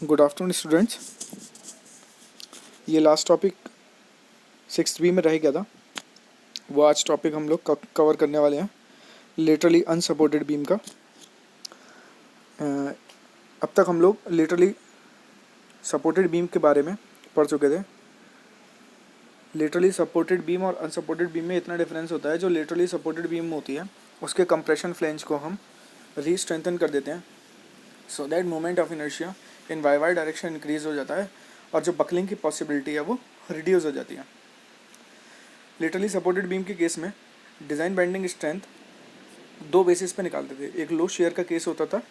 Good afternoon students. ये last topic 6th B में रह गया था, वो आज टॉपिक हम लोग कवर करने वाले हैं, लेटरली अनसपोर्टेड बीम का। अब तक हम लोग लेटरली सपोर्टेड बीम के बारे में पढ़ चुके थे। लेटरली सपोर्टेड बीम और अनसपोर्टेड बीम में इतना डिफरेंस होता है, जो लेटरली सपोर्टेड बीम होती है उसके कंप्रेशन फ्लेंज को हम रीस्ट्रेंथन कर देते हैं, so that moment of inertia in y y direction increase हो जाता है और जो बकलिंग की पॉसिबिलिटी है वो रिड्यूस हो जाती है। लेटरली सपोर्टेड बीम के केस में डिज़ाइन बेंडिंग स्ट्रेंथ दो बेसिस पे निकालते थे, एक लो शेयर का केस होता था,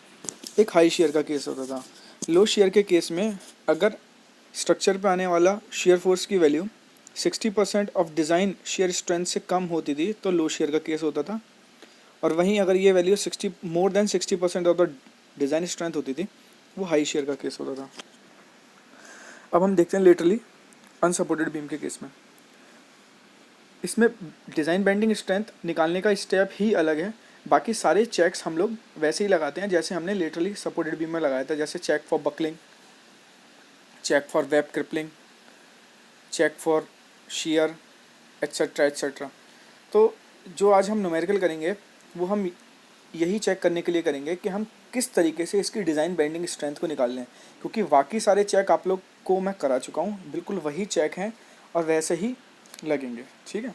एक हाई शेयर का केस होता था। लो शेयर के केस में अगर स्ट्रक्चर पे आने वाला शेयर फोर्स की value 60% of design shear strength से कम होती थी तो लो शेयर का केस होता था, और वहीं अगर ये value more than 60% of the design strength होती थी वो हाई शेयर का केस होता था। अब हम देखते हैं लेटरली अनसपोर्टेड बीम के केस में। इसमें डिज़ाइन बेंडिंग स्ट्रेंथ निकालने का स्टेप ही अलग है, बाकी सारे चेक्स हम लोग वैसे ही लगाते हैं जैसे हमने लेटरली सपोर्टेड बीम में लगाया था, जैसे check for buckling, check for web crippling, check for shear, etcetera etcetera. तो जो आज हम न्यूमेरिकल करेंगे वो हम यही चेक करने के लिए करेंगे कि हम किस तरीके से इसकी डिज़ाइन बेंडिंग स्ट्रेंथ को निकाल लें, क्योंकि बाकी सारे चेक आप लोग को मैं करा चुका हूँ, बिल्कुल वही चेक हैं और वैसे ही लगेंगे। ठीक है,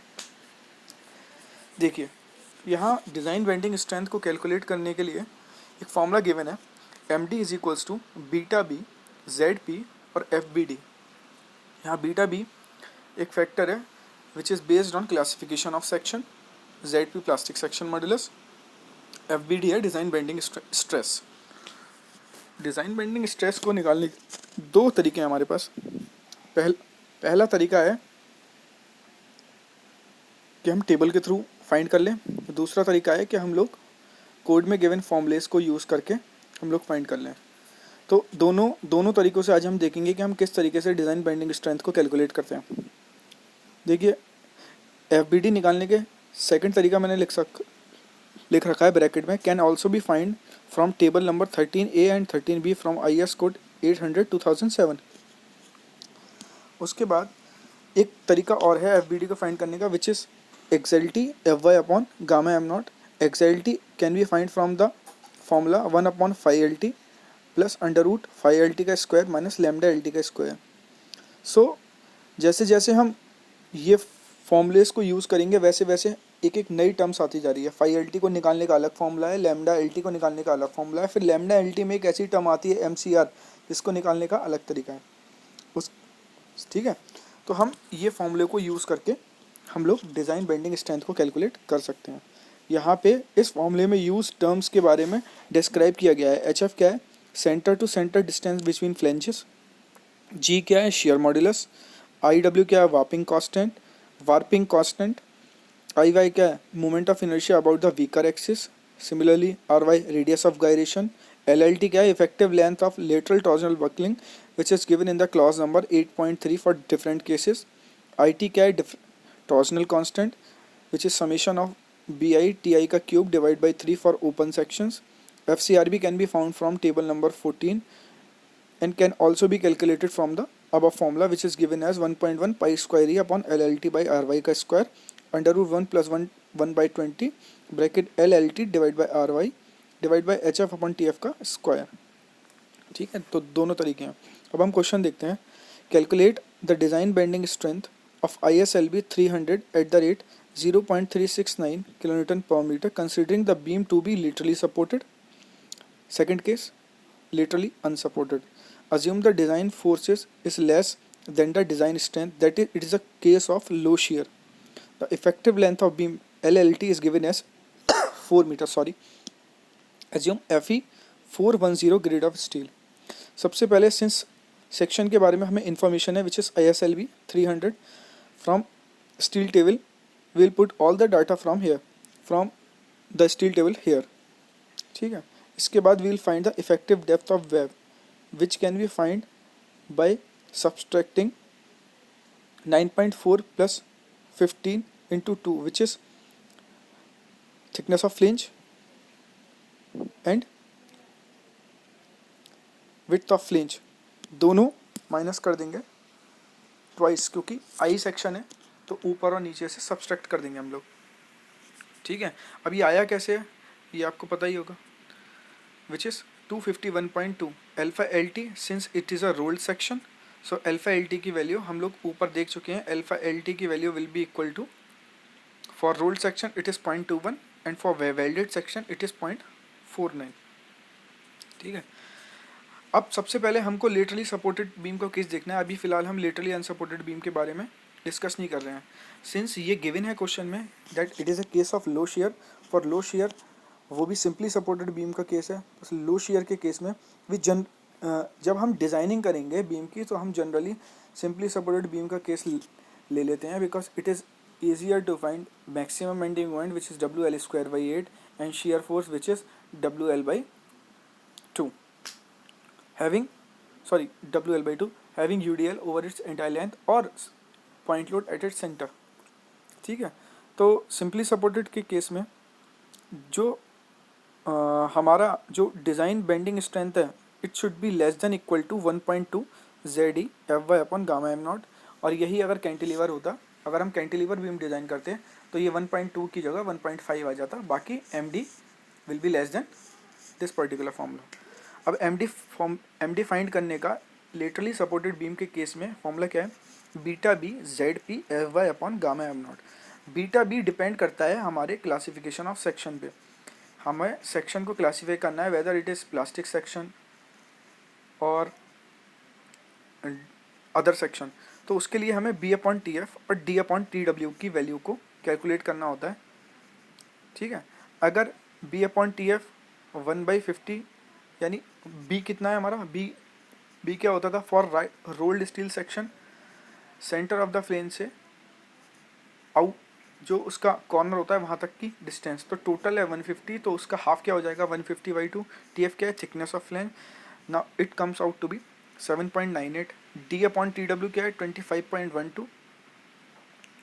देखिए यहाँ डिज़ाइन बेंडिंग स्ट्रेंथ को कैलकुलेट करने के लिए एक फॉर्मूला गिवन है, M D is equals to beta B Z P और एफ बी डी। यहाँ बीटा बी एक फैक्टर है which is based on classification of section, Z P plastic section modulus, F B D है design bending stress. Design bending stress को निकालने के दो तरीके हैं हमारे पास। पहला तरीका है कि हम टेबल के थ्रू फाइंड कर लें, दूसरा तरीका है कि हम लोग कोड में गिवन फॉर्मूलेस को यूज़ करके हम लोग फाइंड कर लें। तो दोनों तरीक़ों से आज हम देखेंगे कि हम किस तरीके से डिज़ाइन बेंडिंग स्ट्रेंथ को कैलकुलेट करते हैं। देखिए एफ बी डी निकालने के सेकंड तरीका मैंने लिख रखा है ब्रैकेट में, can also be find from table number 13A and 13B from IS code 800/2007। उसके बाद एक तरीका और है एफ बी डी को फाइंड करने का, which is X L T F Y upon gamma M naught. X L T can be find from the formula 1/5LT plus under root 5LT का स्क्वायर माइनस लैम्डा LT का स्क्वायर। सो जैसे जैसे हम ये formulas को यूज़ करेंगे वैसे वैसे एक एक नई टर्म्स आती जा रही है। 5LT को निकालने का अलग फॉर्मूला है, लैम्डा LT को निकालने का अलग फॉर्मूला है, फिर लैम्डा LT में एक ऐसी टर्म आती है MCR, जिसको निकालने का अलग तरीका है उस। ठीक है, तो हम ये फॉर्मूले को यूज़ करके हम लोग डिज़ाइन बेंडिंग स्ट्रेंथ को कैलकुलेट कर सकते हैं। यहाँ पे इस फॉर्मूले में यूज टर्म्स के बारे में डिस्क्राइब किया गया है। HF क्या है, centre to centre distance between flanges. G क्या है, शेयर मॉड्यूलस। IW क्या है, वार्पिंग कांस्टेंट। IY क्या है, moment of inertia about the weaker axis. Similarly RY radius of gyration. LLT क्या है, effective length of lateral torsional buckling which is given in the clause number 8.3 for different cases. IT क्या है, torsional constant which is summation of BI/TI का cube divide by 3 for open sections. FCRB can be found from table number 14 and can also be calculated from the above formula, which is given as 1.1 pi square E upon LLT by RY का square under root 1 plus 1 by 20 bracket LLT divide by RY divide by HF upon TF का square। ठीक है, तो दोनों तरीके हैं। अब हम क्वेश्चन देखते हैं। Calculate the design bending strength of ISLB 300 at the rate 0.369 kilonewton per meter considering the beam to be laterally supported. Second case, laterally unsupported. Assume the design forces is less than the design strength, that is, it is a case of low shear. The effective length of beam LLT is given as 4 meters. Sorry. Assume FE 410 grade of steel. सबसे पहले since section के बारे में हमें information है, which is ISLB 300 from steel table, will put all the data from here, from the steel table here. ठीक है, इसके बाद we'll find the effective depth of web which can be find by subtracting 9.4 plus 15 into 2, which is thickness of flange and width of flange, दोनों minus कर देंगे twice, क्योंकि I section है तो ऊपर और नीचे से सब्सट्रैक्ट कर देंगे हम लोग, ठीक है। अब ये आया कैसे है ये आपको पता ही होगा, which is 251.2 alpha L T, since it is a rolled section. So alpha L T की वैल्यू हम लोग ऊपर देख चुके हैं, अल्फा एल टी की वैल्यू will be equal to, for rolled section it is 0.21 and for welded section it is 0.49, ठीक है। अब सबसे पहले हमको लेटरली सपोर्टेड बीम का केस देखना है। अभी फिलहाल हम लेटरली अनसपोर्टेड बीम के बारे में डिस्कस नहीं कर रहे हैं, सिंस ये गिवन है क्वेश्चन में that it is a case of low share. For low share, वो भी सिंपली सपोर्टेड बीम का केस है, तो लो शेयर के केस में भी जब हम डिज़ाइनिंग करेंगे बीम की तो हम जनरली सिंपली सपोर्टेड बीम का केस ले लेते हैं, because it is easier to find maximum bending moment which is WL square by 8 and shear force which is WL by 2 having WL by 2 having UDL over its entire length और point load at its center, ठीक है। तो simply supported के case में जो हमारा जो design bending strength है it should be less than equal to 1.2 ZE FY upon gamma M not, और यही अगर कैंटिलीवर होता, अगर हम कैंटिलीवर बीम डिज़ाइन करते तो ये 1.2 की जगह 1.5 आ जाता, बाकी MD will be less than this particular formula. अब MD फाइंड करने का लेटरली सपोर्टेड बीम के केस में फॉर्मूला क्या है, beta B ZP FY upon gamma M not. Beta B depend करता है हमारे क्लासिफिकेशन ऑफ सेक्शन पे, हमें सेक्शन को क्लासीफाई करना है whether it is plastic section और अदर सेक्शन, तो उसके लिए हमें B अपॉन TF और D अपॉन TW की वैल्यू को कैलकुलेट करना होता है, ठीक है। अगर B अपॉन TF 1/50, यानी B कितना है हमारा, B क्या होता था, for rolled steel section centre of the flange से आउट जो उसका कॉर्नर होता है वहाँ तक की डिस्टेंस, तो टोटल है 150, तो उसका हाफ क्या हो जाएगा 150/2। TF क्या है, thickness of flange, now it comes out to be 7.98। D upon TW क्या है 25.12,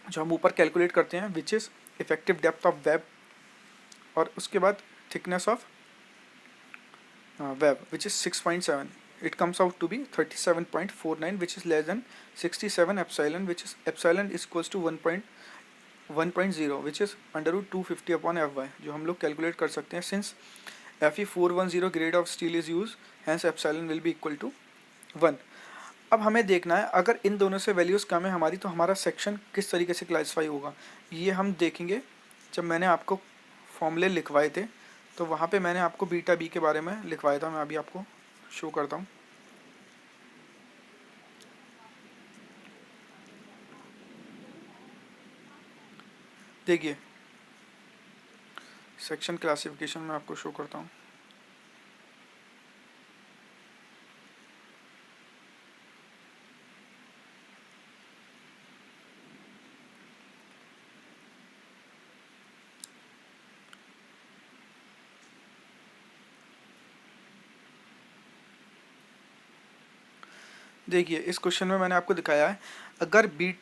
जो हम ऊपर कैलकुलेट करते हैं which is effective depth of web, और उसके बाद thickness of web which is 6.7, it comes out to be 37.49 which is less than 67 epsilon, which is epsilon is equals to 1.0 which is under root 250 upon FY, जो हम लोग calculate कर सकते हैं since Fe410 grade of steel is used, hence epsilon will be equal to 1। अब हमें देखना है अगर इन दोनों से वैल्यूज़ कम है हमारी तो हमारा सेक्शन किस तरीके से क्लासीफाई होगा, ये हम देखेंगे जब मैंने आपको फॉर्मूले लिखवाए थे, तो वहाँ पे मैंने आपको बीटा बी के बारे में लिखवाया था, मैं अभी आपको शो करता हूँ। देखिए सेक्शन क्लासिफिकेशन में आपको शो करता हूँ। देखिए इस क्वेश्चन में मैंने आपको दिखाया है अगर बी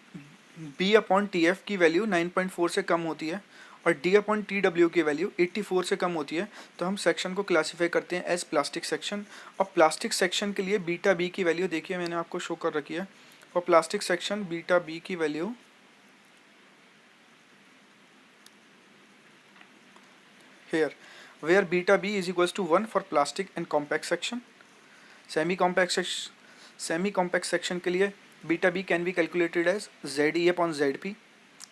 अपॉन TF की वैल्यू 9.4 से कम होती है और D अपॉन TW की वैल्यू 84 से कम होती है तो हम सेक्शन को क्लासीफाई करते हैं एज प्लास्टिक सेक्शन। और प्लास्टिक सेक्शन के लिए बीटा बी की वैल्यू देखिए मैंने आपको शो कर रखी है, और प्लास्टिक सेक्शन बीटा बी की value here where beta b is equals to 1 for plastic and compact section। Semi compact section के लिए beta B can be calculated as ZE अपॉन ZP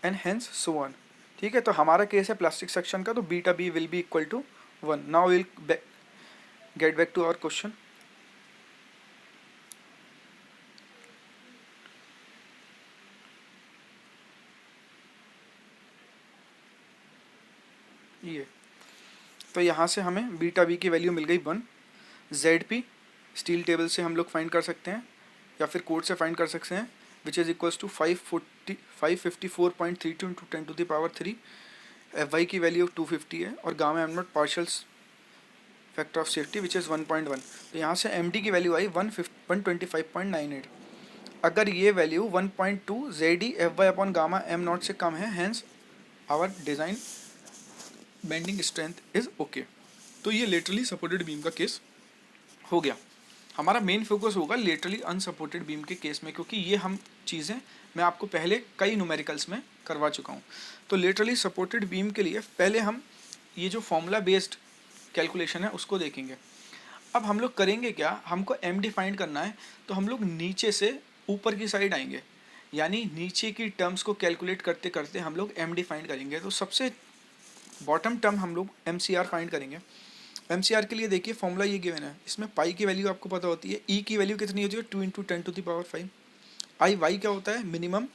and hence so on, ठीक है। तो हमारा case है plastic section का, तो beta B will be equal to 1। Now will get back to our question. ये तो यहाँ से हमें बीटा बी की वैल्यू मिल गई 1। ZP स्टील टेबल से हम लोग फाइंड कर सकते हैं या फिर कोड से फाइंड कर सकते हैं which is equals to 554.32 into 10⁻³ FY की वैल्यू 250 है और gamma M naught partial factor of safety which is 1.1। तो यहाँ से MD की वैल्यू आई 125.98। अगर ये value 1.2 ZE FY upon gamma M naught से कम है hence our design bending strength is okay. तो ये लेटरली सपोर्टेड बीम का केस हो गया। हमारा मेन फोकस होगा लेटरली अनसपोर्टेड बीम के केस में, क्योंकि ये हम चीज़ें मैं आपको पहले कई न्यूमेरिकल्स में करवा चुका हूँ। तो लेटरली सपोर्टेड बीम के लिए पहले हम ये जो फॉर्मूला बेस्ड कैलकुलेशन है उसको देखेंगे। अब हम लोग करेंगे क्या, हमको एम डिफाइन करना है, तो हम लोग नीचे से ऊपर की साइड आएंगे, यानी नीचे की टर्म्स को कैलकुलेट करते करते हम लोग एम डिफाइन करेंगे। तो सबसे बॉटम टर्म हम लोग एम सी आर फाइंड करेंगे। एम सी आर के लिए देखिए फॉर्मूला ये गिवन है, इसमें पाई की वैल्यू आपको पता होती है, ई की वैल्यू कितनी होती है 2 × 10⁵। आई वाई क्या होता है, मिनिमम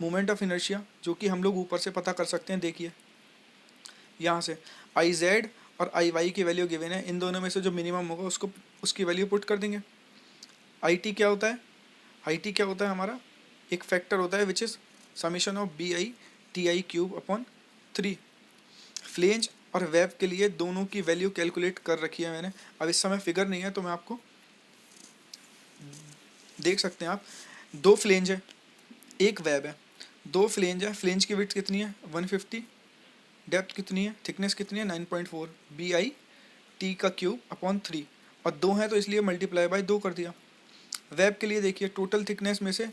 मोमेंट ऑफ इनर्शिया, जो कि हम लोग ऊपर से पता कर सकते हैं। देखिए यहाँ से आई जेड और आई वाई की वैल्यू गिवन है, इन दोनों में से जो मिनिमम होगा उसको उसकी वैल्यू पुट कर देंगे। आई टी क्या होता है, आई टी क्या होता है हमारा एक फैक्टर होता है which is summation of B I T I cube upon 3। Flange और वेब के लिए दोनों की वैल्यू कैलकुलेट कर रखी है मैंने। अब इस समय फिगर नहीं है तो मैं आपको देख सकते हैं आप, 2 फ्लेंज है, एक वेब है, 2 फ्लेंज है। फ्लेंज की विड्थ कितनी है 150, डेप्थ कितनी है, थिकनेस कितनी है 9.4, बी आई टी का क्यूब अपॉन 3, और 2 है तो इसलिए मल्टीप्लाई बाय 2 कर दिया। वेब के लिए देखिए टोटल थिकनेस में से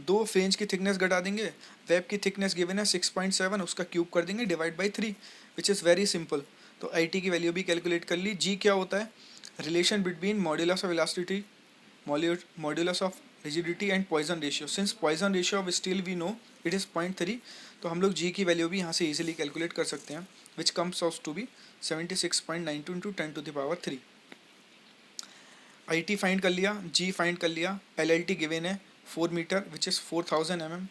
2 फ्लेंज की थिकनेस घटा देंगे, वेब की थिकनेस गिवन है 6.7, उसका क्यूब कर देंगे divide by 3, which is very simple. तो आई टी की वैल्यू भी कैलकुलेट कर ली। जी क्या होता है, relation between modulus of elasticity, modulus of rigidity and Poisson ratio. Since Poisson ratio of steel we know it is 0.3, तो हम लोग जी की वैल्यू भी यहाँ से इजीली कैलकुलेट कर सकते हैं, which comes out to be 76.92 × 10⁻3। I T find कर लिया, जी फाइंड कर लिया, एल एल टी गिवन है 4 metre which is 4000 mm।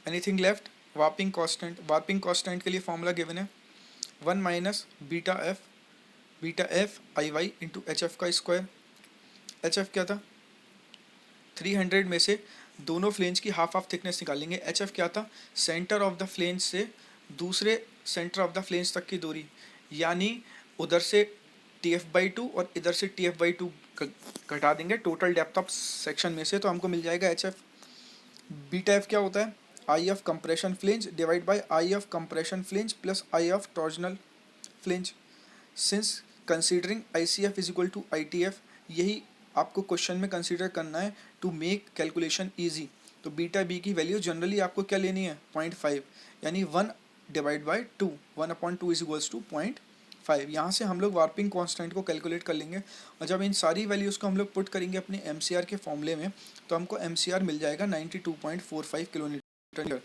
Anything left, warping constant. Warping constant के लिए फॉर्मूला गिवन है 1 minus beta F I Y into H F का square. H F क्या था, 300 में से दोनों फ्लेंज की हाफ ऑफ थिकनेस निकालेंगे। एच एफ क्या था, सेंटर ऑफ द फ्लेंज से दूसरे सेंटर ऑफ द फ्लेंज तक की दूरी, यानी उधर से टी एफ बाई 2 और इधर से टी एफ बाई 2 घटा देंगे टोटल डेप्थ ऑफ सेक्शन में से, तो हमको मिल जाएगा एच एफ। बीटा एफ क्या होता है, I of compression flange divide by I of compression flange plus I of torsional flange. Since considering I C F is equal to I T F, यही आपको क्वेश्चन में consider करना है to make calculation easy. तो beta B की value generally आपको क्या लेनी है 0.5, यानी 1 divide by 2, 1/2 is equals to 0.5। यहाँ से हम लोग वार्पिंग कांस्टेंट को कैलकुलेट कर लेंगे, और जब इन सारी वैल्यूज़ को हम लोग पुट करेंगे अपने एम सी आर के फॉर्मूले में, तो हमको एम सी आर मिल जाएगा 92.45 किलोमीटर।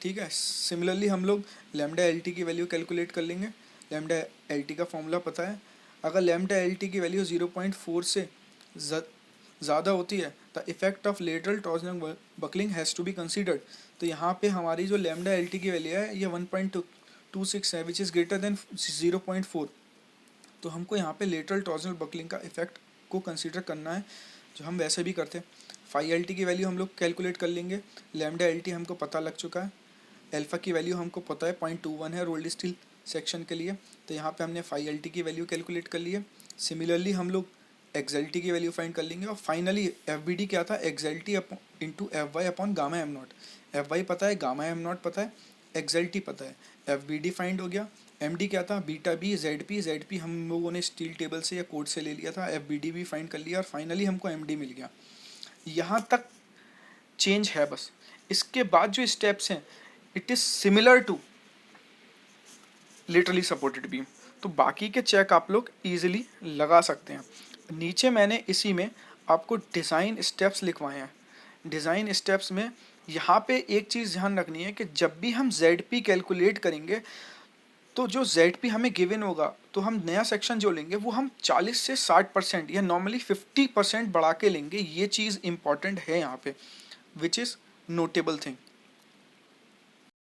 ठीक है। सिमिलरली हम लोग लैम्डा एल टी की वैल्यू कैलकुलेट कर लेंगे। लैम्डा एल टी का फॉर्मूला पता है, अगर लैम्डा एल टी की वैल्यू 0.4 से ज़्यादा होती है the effect of lateral torsional buckling has to be considered. तो यहाँ पे हमारी जो लैम्डा एल टी की वैल्यू है ये 1.26 है विच इज़ ग्रेटर देन 0.4। तो हमको यहाँ पे लेटरल टॉर्जनल बकलिंग का इफेक्ट को कंसीडर करना है, जो हम वैसे भी करते हैं। फाई एल टी की वैल्यू हम लोग कैलकुलेट कर लेंगे। लैम्डा एल टी हमको पता लग चुका है, एल्फ़ा की वैल्यू हमको पता है 0.21 है रोल्ड स्टील सेक्शन के लिए, तो यहाँ पे हमने फाई एल टी की वैल्यू कैलकुलेट कर ली है। सिमिलरली हम लोग एक्स एल टी की वैल्यू फाइंड कर लेंगे, और फाइनली एफ बी डी क्या था, X L T into F Y upon gamma M naught. F Y पता है, गामा एम नॉट पता है, एक्स एल टी पता है, एफ बी डी फाइंड हो गया। एम डी क्या था, बीटा बी जेड पी हम लोगों ने स्टील टेबल से या कोड से ले लिया था, एफ बी डी भी फाइंड कर लिया, और फाइनली हमको एम डी मिल गया। यहाँ तक चेंज है बस, इसके बाद जो स्टेप्स हैं it is similar to literally supported beam, तो बाकी के चेक आप लोग इजीली लगा सकते हैं। नीचे मैंने इसी में आपको डिज़ाइन स्टेप्स लिखवाए हैं। डिज़ाइन स्टेप्स में यहाँ पे एक चीज़ ध्यान रखनी है कि जब भी हम ZP कैलकुलेट करेंगे तो जो ZP हमें गिवन होगा, तो हम नया सेक्शन जो लेंगे वो हम 40 से 60% या नॉर्मली 50% बढ़ा के लेंगे। ये चीज़ इंपॉर्टेंट है यहाँ पे, विच इज़ नोटेबल थिंग।